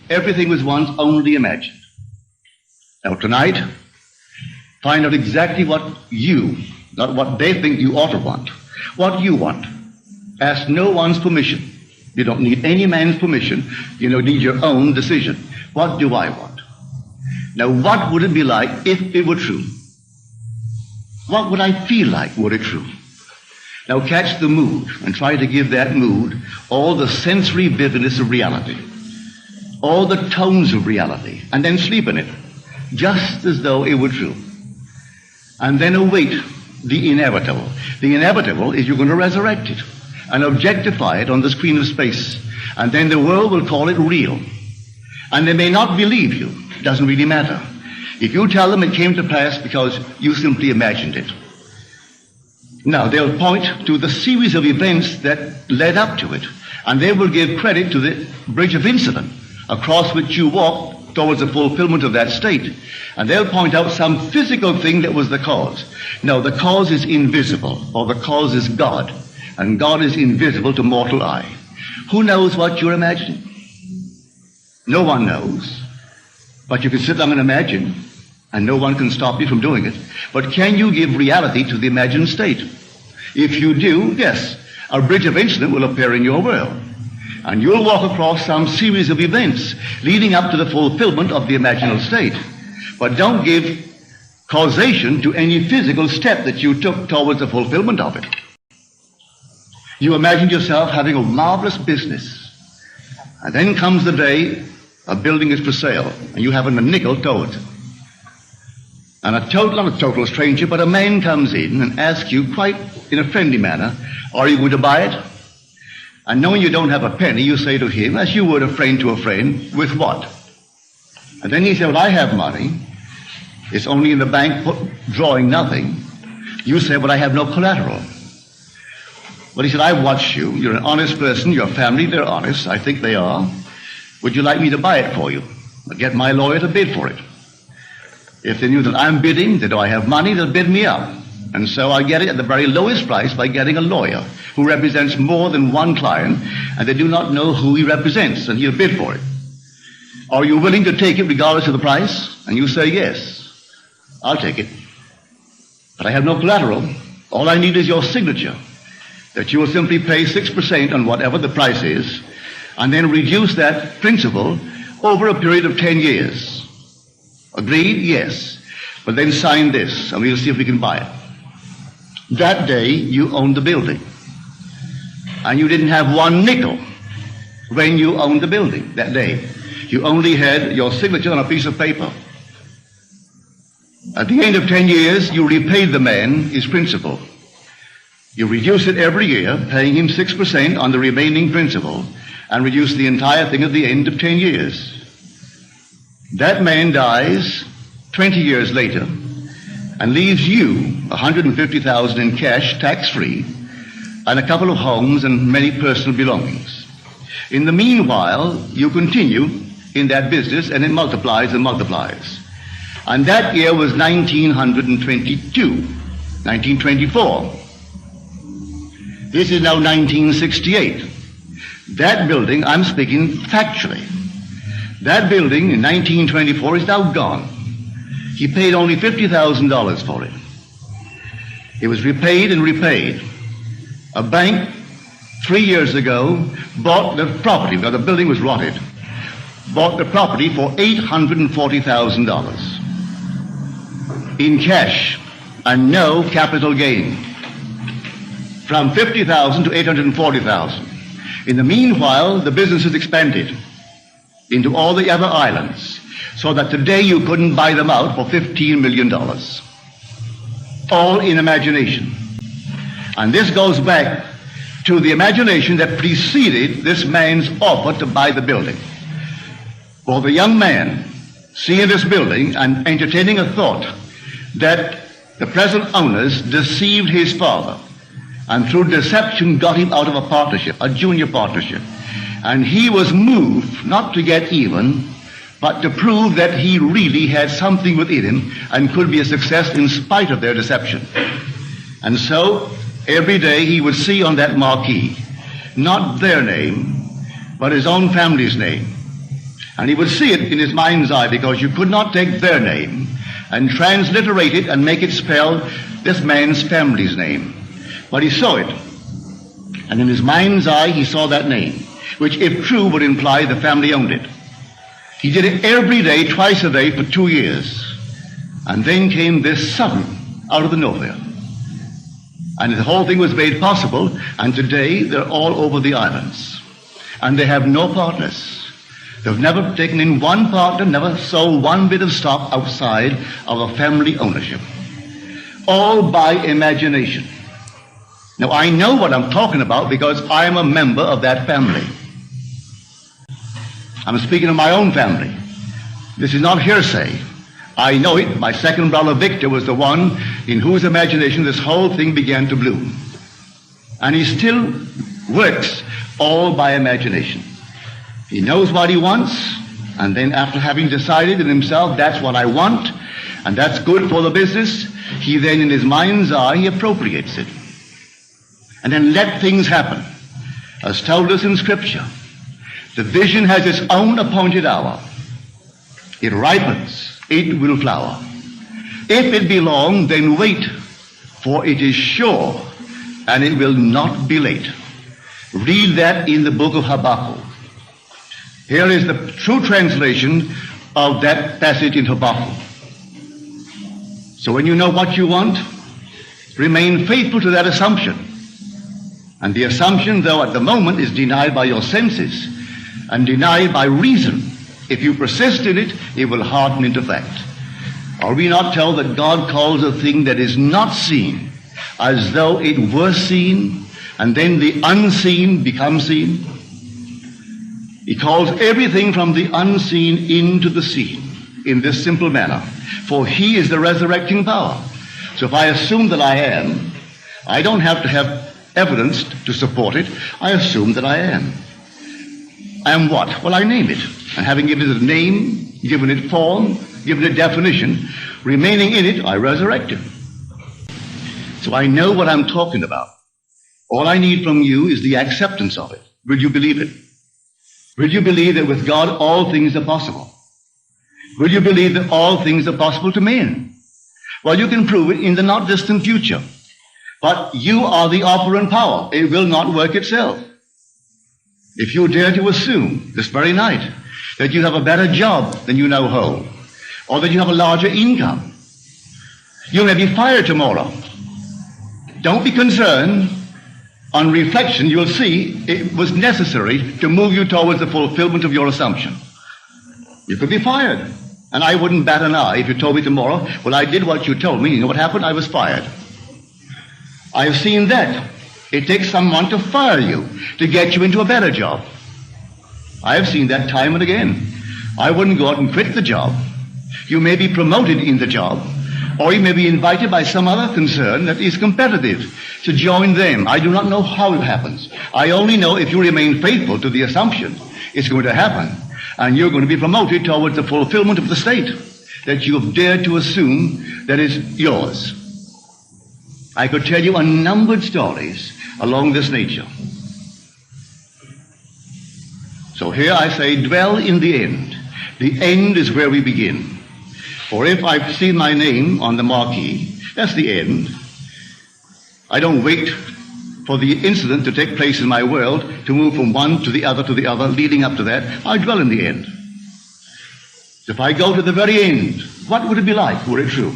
everything was once only imagined. Now tonight, find out exactly what you, not what they think you ought to want, what you want. Ask no one's permission. You don't need any man's permission. You don't need your own decision. What do I want? Now, what would it be like if it were true? What would I feel like were it true? Now, catch the mood and try to give that mood all the sensory vividness of reality, all the tones of reality, and then sleep in it, just as though it were true. And then await the inevitable. The inevitable is you're going to resurrect it and objectify it on the screen of space. And then the world will call it real. And they may not believe you. It doesn't really matter. If you tell them it came to pass because you simply imagined it. Now, they'll point to the series of events that led up to it. And they will give credit to the bridge of incident across which you walked towards the fulfillment of that state. And they'll point out some physical thing that was the cause. No, the cause is invisible, or the cause is God. And God is invisible to mortal eye. Who knows what you're imagining? No one knows. But you can sit down and imagine, and no one can stop you from doing it. But can you give reality to the imagined state? If you do, yes, a bridge of incident will appear in your world. And you'll walk across some series of events leading up to the fulfillment of the imaginal state. But don't give causation to any physical step that you took towards the fulfillment of it. You imagined yourself having a marvelous business. And then comes the day a building is for sale, and you haven't a nickel towards it. And not a total stranger, but a man comes in and asks you quite in a friendly manner, are you going to buy it? And knowing you don't have a penny, you say to him, as you would a friend to a friend, with what? And then he said, well, I have money. It's only in the bank drawing nothing. You say, well, I have no collateral. But he said, I've watched you. You're an honest person. Your family, they're honest. I think they are. Would you like me to buy it for you? I'll get my lawyer to bid for it. If they knew that I'm bidding, that I have money, they'll bid me up. And so I get it at the very lowest price by getting a lawyer who represents more than one client, and they do not know who he represents, and he'll bid for it. Are you willing to take it regardless of the price? And you say, yes, I'll take it. But I have no collateral. All I need is your signature, that you will simply pay 6% on whatever the price is, and then reduce that principal over a period of 10 years. Agreed? Yes. But then sign this, and we'll see if we can buy it. That day, you owned the building. And you didn't have one nickel when you owned the building that day. You only had your signature on a piece of paper. At the end of 10 years, you repaid the man his principal. You reduce it every year, paying him 6% on the remaining principal, and reduce the entire thing at the end of 10 years. That man dies 20 years later and leaves you $150,000 in cash, tax-free, and a couple of homes and many personal belongings. In the meanwhile, you continue in that business, and it multiplies and multiplies. And that year was 1922, 1924. This is now 1968. That building, I'm speaking factually, that building in 1924 is now gone. He paid only $50,000 for it. It was repaid and repaid. A bank 3 years ago bought the property, because the building was rotted, bought the property for $840,000 in cash and no capital gain, from $50,000 to $840,000. In the meanwhile, the business has expanded into all the other islands, so that today you couldn't buy them out for $15 million. All in imagination. And this goes back to the imagination that preceded this man's offer to buy the building. For the young man, seeing this building and entertaining a thought that the present owners deceived his father, and through deception got him out of a partnership, a junior partnership. And he was moved not to get even, but to prove that he really had something within him and could be a success in spite of their deception. And so every day he would see on that marquee not their name, but his own family's name. And he would see it in his mind's eye, because you could not take their name and transliterate it and make it spell this man's family's name. But he saw it. And in his mind's eye, he saw that name, which, if true, would imply the family owned it. He did it every day, twice a day, for 2 years. And then came this sudden, out of the nowhere. And the whole thing was made possible, and today they're all over the islands. And they have no partners. They've never taken in one partner, never sold one bit of stock outside of a family ownership. All by imagination. Now, I know what I'm talking about because I'm a member of that family. I'm speaking of my own family. This is not hearsay. I know it. My second brother, Victor, was the one in whose imagination this whole thing began to bloom. And he still works all by imagination. He knows what he wants, and then after having decided in himself, that's what I want, and that's good for the business, he then in his mind's eye, he appropriates it. And then let things happen. As told us in Scripture, the vision has its own appointed hour. It ripens, it will flower. If it be long, then wait, for it is sure, and it will not be late. Read that in the book of Habakkuk. Here is the true translation of that passage in Habakkuk. So when you know what you want, remain faithful to that assumption. And the assumption, though at the moment, is denied by your senses and denied by reason. If you persist in it, it will harden into fact. Are we not told that God calls a thing that is not seen as though it were seen, and then the unseen becomes seen? He calls everything from the unseen into the seen in this simple manner. For he is the resurrecting power. So if I assume that I am, I don't have to have evidence to support it. I assume that I am. I am what? Well, I name it. And having given it a name, given it form, given it definition, remaining in it, I resurrect it. So I know what I'm talking about. All I need from you is the acceptance of it. Will you believe it? Will you believe that with God all things are possible? Will you believe that all things are possible to men? Well, you can prove it in the not distant future. But you are the operant power. It will not work itself. If you dare to assume this very night that you have a better job than you now hold, or that you have a larger income, you may be fired tomorrow. Don't be concerned. On reflection, you'll see it was necessary to move you towards the fulfillment of your assumption. You could be fired. And I wouldn't bat an eye if you told me tomorrow, well, I did what you told me. You know what happened? I was fired. I have seen that. It takes someone to fire you to get you into a better job. I have seen that time and again. I wouldn't go out and quit the job. You may be promoted in the job, or you may be invited by some other concern that is competitive to join them. I do not know how it happens. I only know if you remain faithful to the assumption, it's going to happen. And you're going to be promoted towards the fulfillment of the state that you have dared to assume that is yours. I could tell you unnumbered stories along this nature. So here I say, dwell in the end. The end is where we begin. For if I've seen my name on the marquee, that's the end. I don't wait for the incident to take place in my world to move from one to the other, leading up to that. I dwell in the end. If I go to the very end, what would it be like were it true?